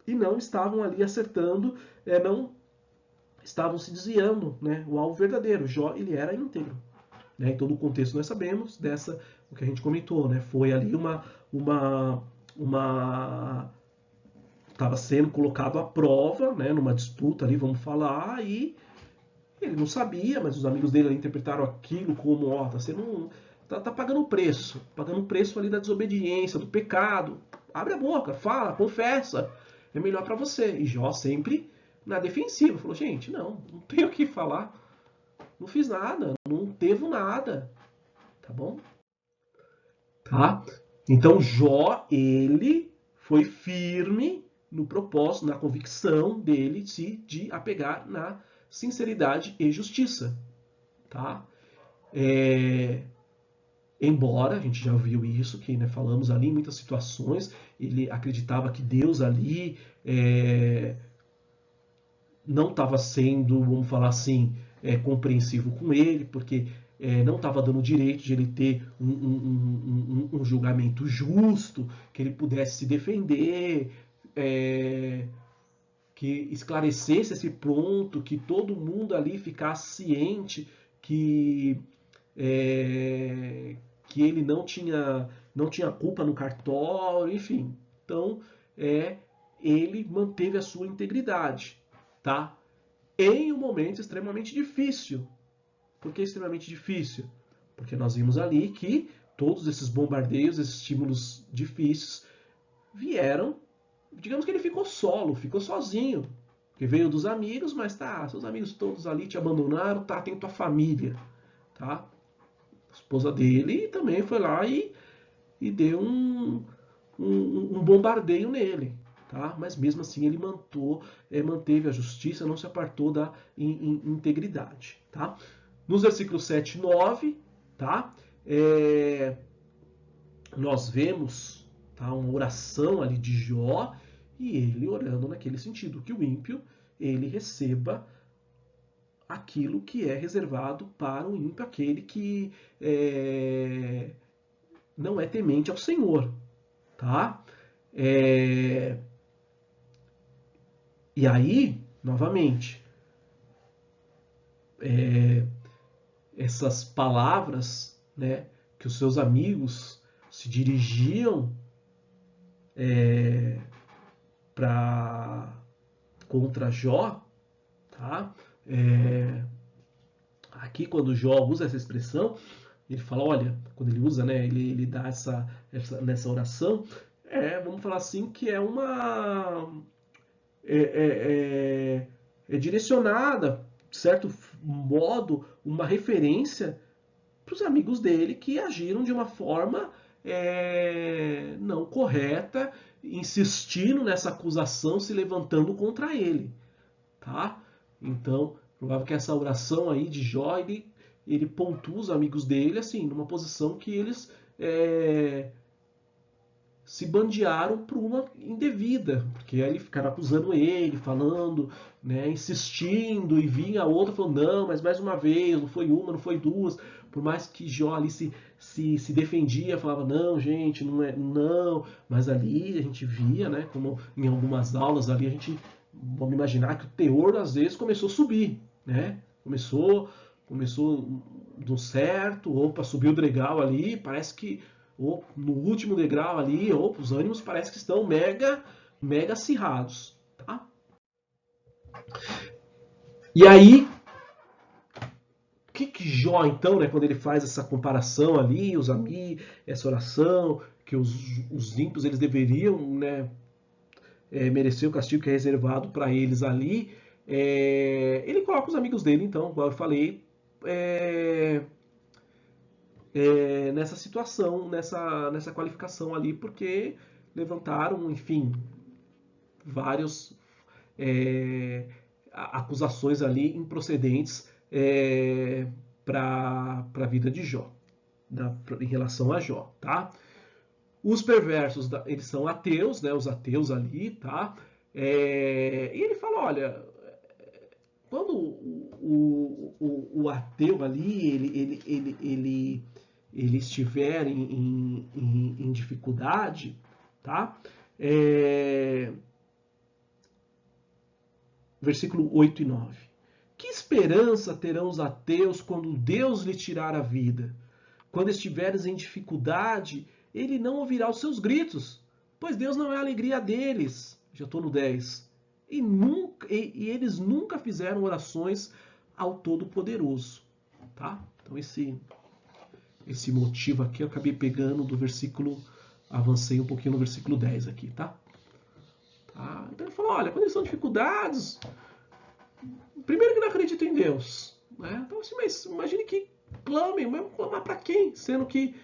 e não estavam ali acertando, não estavam se desviando, né? O alvo verdadeiro. Jó, ele era íntegro. Né? Em todo o contexto nós sabemos o que a gente comentou, né? Foi ali estava sendo colocado à prova, né? Numa disputa ali, vamos falar, e ele não sabia, mas os amigos dele interpretaram aquilo como, ó, tá pagando o preço ali da desobediência, do pecado. Abre a boca, fala, confessa, é melhor para você. E Jó sempre na defensiva, falou, gente, não tenho o que falar, não fiz nada, não devo nada, tá bom? Tá? Então Jó, ele foi firme no propósito, na convicção dele de apegar na sinceridade e justiça, tá? Embora a gente já viu isso, que, né, falamos ali em muitas situações, ele acreditava que Deus ali não estava sendo, vamos falar assim, compreensivo com ele, porque não estava dando o direito de ele ter um julgamento justo, que ele pudesse se defender, que esclarecesse esse ponto, que todo mundo ali ficasse ciente que, que ele não tinha culpa no cartório, enfim. Então, ele manteve a sua integridade, tá? Em um momento extremamente difícil. Por que extremamente difícil? Porque nós vimos ali que todos esses bombardeios, esses estímulos difíceis vieram, digamos que ele ficou solo, ficou sozinho. Porque veio dos amigos, mas tá, seus amigos todos ali te abandonaram, tá, tem tua família, tá? A esposa dele também foi lá e deu um bombardeio nele, tá? Mas mesmo assim ele manteve a justiça, não se apartou da integridade, tá? Nos versículos 7 e 9, tá? Nós vemos, tá, uma oração ali de Jó, e ele orando naquele sentido, que o ímpio ele receba aquilo que é reservado para o ímpio, aquele que não é temente ao Senhor, tá? E aí, novamente, essas palavras, né, que os seus amigos se dirigiam contra Jó, tá? Aqui, quando Jó usa essa expressão, ele fala, olha, quando ele usa, né, ele dá nessa oração, vamos falar assim, que é uma direcionada, de certo modo, uma referência para os amigos dele que agiram de uma forma não correta, insistindo nessa acusação, se levantando contra ele, tá? Então, provável que essa oração aí de Jó, ele pontua os amigos dele assim, numa posição que eles se bandearam por uma indevida, porque aí ficaram acusando ele, falando, né, insistindo, e vinha a outra falando, não, mas mais uma vez, não foi uma, não foi duas, por mais que Jó ali se defendia, falava, não, gente, não é, não, mas ali a gente via, né, como em algumas aulas ali, vamos imaginar que o teor às vezes começou a subir, né, começou do certo, opa, subiu o degrau ali, parece que ou no último degrau ali, os ânimos parece que estão mega acirrados, tá? E aí, o que Jó, então, né, quando ele faz essa comparação ali, os amigos, essa oração, que os ímpios eles deveriam, né, merecer o castigo que é reservado para eles ali, ele coloca os amigos dele, então, como eu falei, nessa situação, nessa qualificação ali, porque levantaram, enfim, várias acusações ali improcedentes para a vida de Jó, em relação a Jó, tá? Os perversos, eles são ateus, né? Os ateus ali, tá? E ele fala, olha, quando o ateu ali, ele estiver em dificuldade, tá? Versículo 8 e 9. Que esperança terão os ateus quando Deus lhe tirar a vida? Quando estiveres em dificuldade, ele não ouvirá os seus gritos, pois Deus não é a alegria deles. Já estou no 10. E eles nunca fizeram orações ao Todo-Poderoso. Tá? Então esse motivo aqui eu acabei pegando do versículo, avancei um pouquinho no versículo 10 aqui, tá? Então ele falou, olha, quando eles são dificuldades, primeiro que não acreditam em Deus, né? Então assim, mas imagine que clamem, mas clamar para quem? Sendo que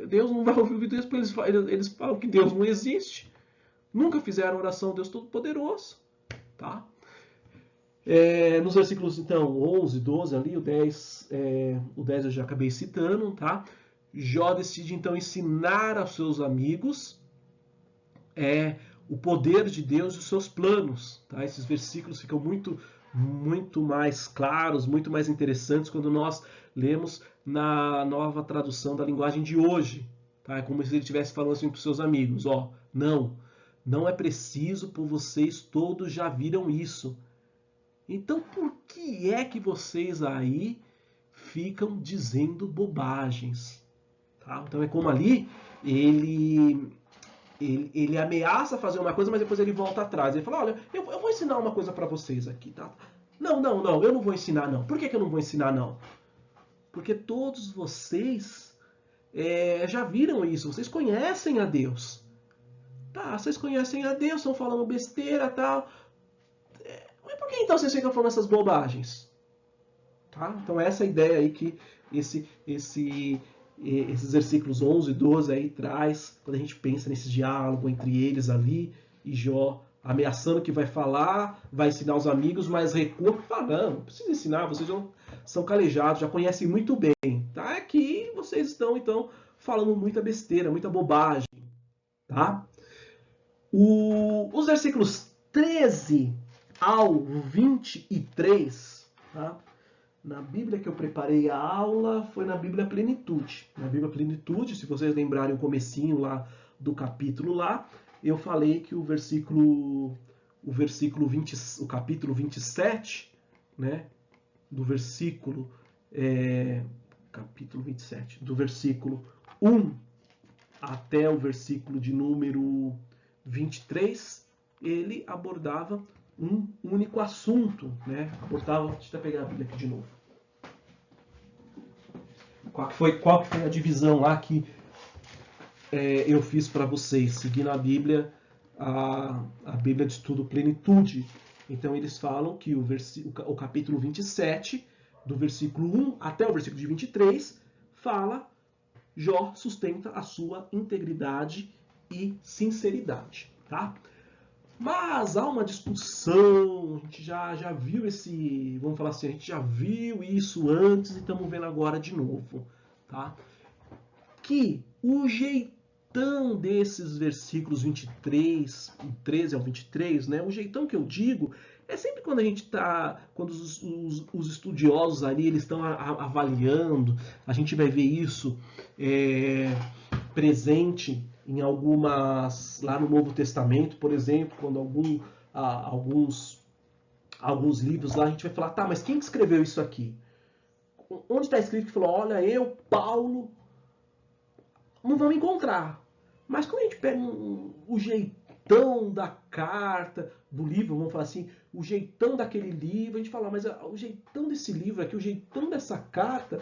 Deus não vai ouvir Deus, porque eles falam que Deus não existe, nunca fizeram oração ao Deus Todo-Poderoso, tá? Nos versículos, então, 11, 12 ali, o 10 eu já acabei citando, tá? Jó decide, então, ensinar aos seus amigos o poder de Deus e os seus planos, tá? Esses versículos ficam muito mais claros, muito mais interessantes quando nós lemos na nova tradução da linguagem de hoje, tá? É como se ele estivesse falando assim para os seus amigos, ó, não é preciso, por vocês todos já viram isso. Então, por que é que vocês aí ficam dizendo bobagens? Tá? Então, é como ali ele ameaça fazer uma coisa, mas depois ele volta atrás. Ele fala, olha, eu vou ensinar uma coisa para vocês aqui. Tá? Não, eu não vou ensinar, não. Por que eu não vou ensinar, não? Porque todos vocês já viram isso. Vocês conhecem a Deus. Tá, vocês conhecem a Deus, estão falando besteira e tal. Mas por que então vocês ficam falando essas bobagens? Tá? Então essa é a ideia aí que esses versículos 11 e 12 aí traz, quando a gente pensa nesse diálogo entre eles ali e Jó, ameaçando que vai falar, vai ensinar os amigos, mas recua, fala, não precisa ensinar, vocês já são calejados, já conhecem muito bem. Tá? Aqui vocês estão, então, falando muita besteira, muita bobagem. Tá? Os versículos 13 ao 23, tá? Na Bíblia que eu preparei a aula, foi na Bíblia Plenitude. Na Bíblia Plenitude, se vocês lembrarem o comecinho lá do capítulo lá, eu falei que o capítulo 27, né, do versículo capítulo 27, do versículo 1 até o versículo de número 23, ele abordava um único assunto, né? Abordava, deixa eu pegar a Bíblia aqui de novo. Qual que foi a divisão lá que eu fiz para vocês, seguindo a Bíblia, a Bíblia de Estudo Plenitude. Então eles falam que o capítulo 27, do versículo 1 até o versículo de 23, fala, Jó sustenta a sua integridade e sinceridade, tá? Mas há uma discussão, a gente já viu vamos falar assim, a gente já viu isso antes e estamos vendo agora de novo, tá? Que o jeitão desses versículos 23, 13 ao 23, né? O jeitão que eu digo é sempre quando a gente está, quando os estudiosos ali, eles estão avaliando, a gente vai ver isso presente em algumas, lá no Novo Testamento, por exemplo, quando alguns livros lá, a gente vai falar, tá, mas quem escreveu isso aqui? Onde está escrito que falou, olha, eu, Paulo, não vamos encontrar. Mas quando a gente pega o jeitão da carta, do livro, vamos falar assim, o jeitão daquele livro, a gente fala, mas o jeitão desse livro aqui, o jeitão dessa carta,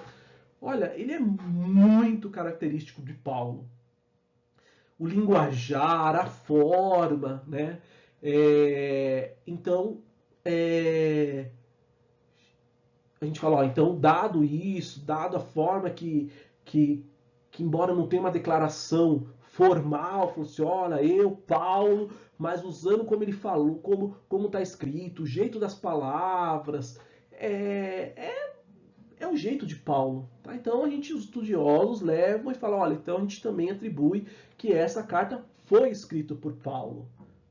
olha, ele é muito característico de Paulo. O linguajar, a forma, né? Então, a gente fala, ó, então, dado isso, dado a forma que embora não tenha uma declaração formal, funciona, eu, Paulo, mas usando como ele falou, como está escrito, o jeito das palavras, é o jeito de Paulo. Tá? Então os estudiosos levam e falam, olha, então a gente também atribui que essa carta foi escrita por Paulo.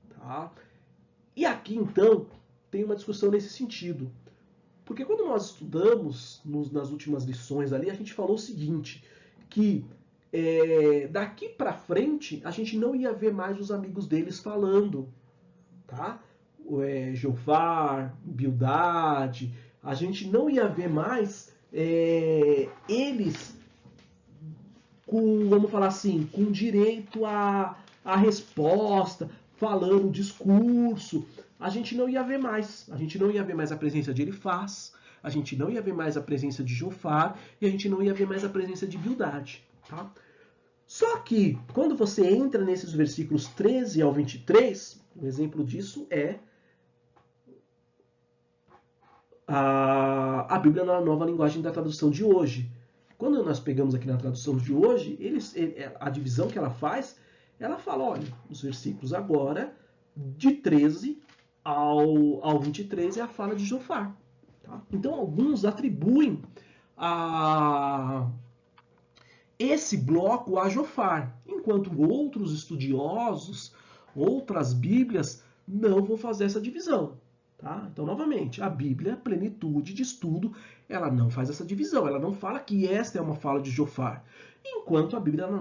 Tá? E aqui então tem uma discussão nesse sentido. Porque quando nós estudamos nas últimas lições ali, a gente falou o seguinte, que daqui para frente a gente não ia ver mais os amigos deles falando. Tá? Jofar, Bildade, a gente não ia ver mais eles com, vamos falar assim, com direito à resposta, falando discurso. A gente não ia ver mais. A gente não ia ver mais a presença de Elifaz, a gente não ia ver mais a presença de Jofar e a gente não ia ver mais a presença de Bildade. Tá? Só que, quando você entra nesses versículos 13 ao 23, um exemplo disso é a Bíblia na nova linguagem da tradução de hoje. Quando nós pegamos aqui na tradução de hoje, a divisão que ela faz, ela fala, olha, os versículos agora, de 13 ao 23, é a fala de Jofar. Tá? Então, alguns atribuem esse bloco a Jofar, enquanto outros estudiosos, outras Bíblias, não vão fazer essa divisão. Tá? Então, novamente, a Bíblia, plenitude de estudo, ela não faz essa divisão, ela não fala que esta é uma fala de Jofar. Enquanto a Bíblia, na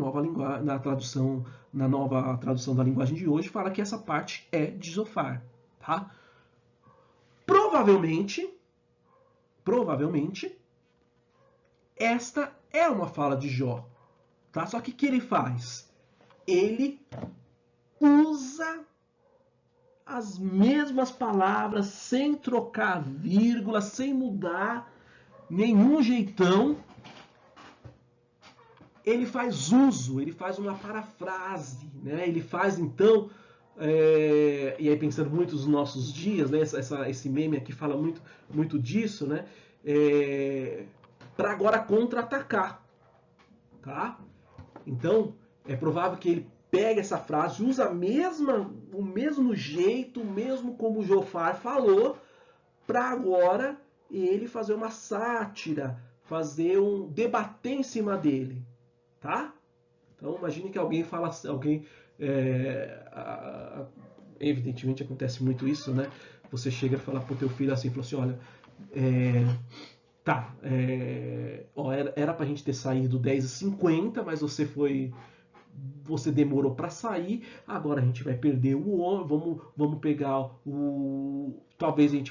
nova tradução da linguagem de hoje, fala que essa parte é de Jofar. Tá? Provavelmente, esta é uma fala de Jó. Tá? Só que o que ele faz? Ele usa as mesmas palavras, sem trocar vírgula, sem mudar nenhum jeitão. Ele faz uso, ele faz uma parafrase, né? Ele faz então, e aí pensando muito nos nossos dias, né? Esse meme aqui fala muito disso, né? Para agora contra-atacar, tá? Então é provável que ele pega essa frase, usa o mesmo jeito, o mesmo como o Jofar falou, para agora ele fazer uma sátira, debater em cima dele, tá? Então imagine que alguém fala, evidentemente acontece muito isso, né? Você chega a falar pro teu filho assim, fala assim, olha, era pra gente ter saído 10h50, mas você demorou para sair, agora a gente vai perder o ônibus, vamos pegar talvez a gente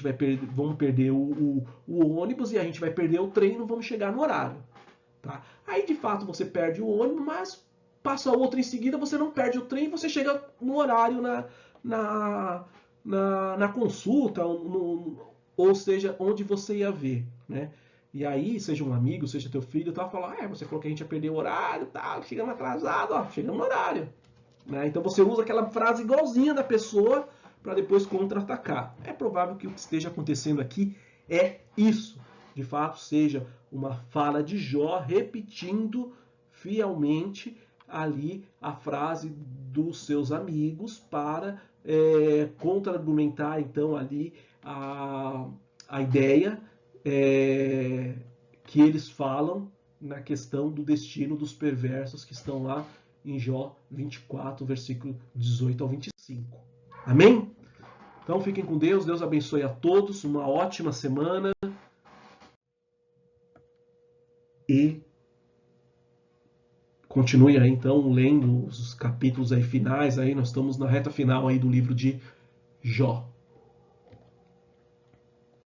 vamos perder o ônibus e a gente vai perder o trem, não vamos chegar no horário, tá? Aí de fato você perde o ônibus, mas passa outro em seguida, você não perde o trem, você chega no horário na consulta, ou seja, onde você ia ver, né? E aí, seja um amigo, seja teu filho, tal, fala, você falou que a gente ia perder o horário, tal, chegamos atrasado, chegamos no horário. Né? Então você usa aquela frase igualzinha da pessoa para depois contra-atacar. É provável que o que esteja acontecendo aqui é isso. De fato, seja uma fala de Jó repetindo fielmente ali a frase dos seus amigos para contra-argumentar, então, ali a ideia que eles falam na questão do destino dos perversos que estão lá em Jó 24, versículo 18 ao 25. Amém? Então fiquem com Deus, Deus abençoe a todos, uma ótima semana e continue aí então lendo os capítulos aí finais, aí nós estamos na reta final aí do livro de Jó.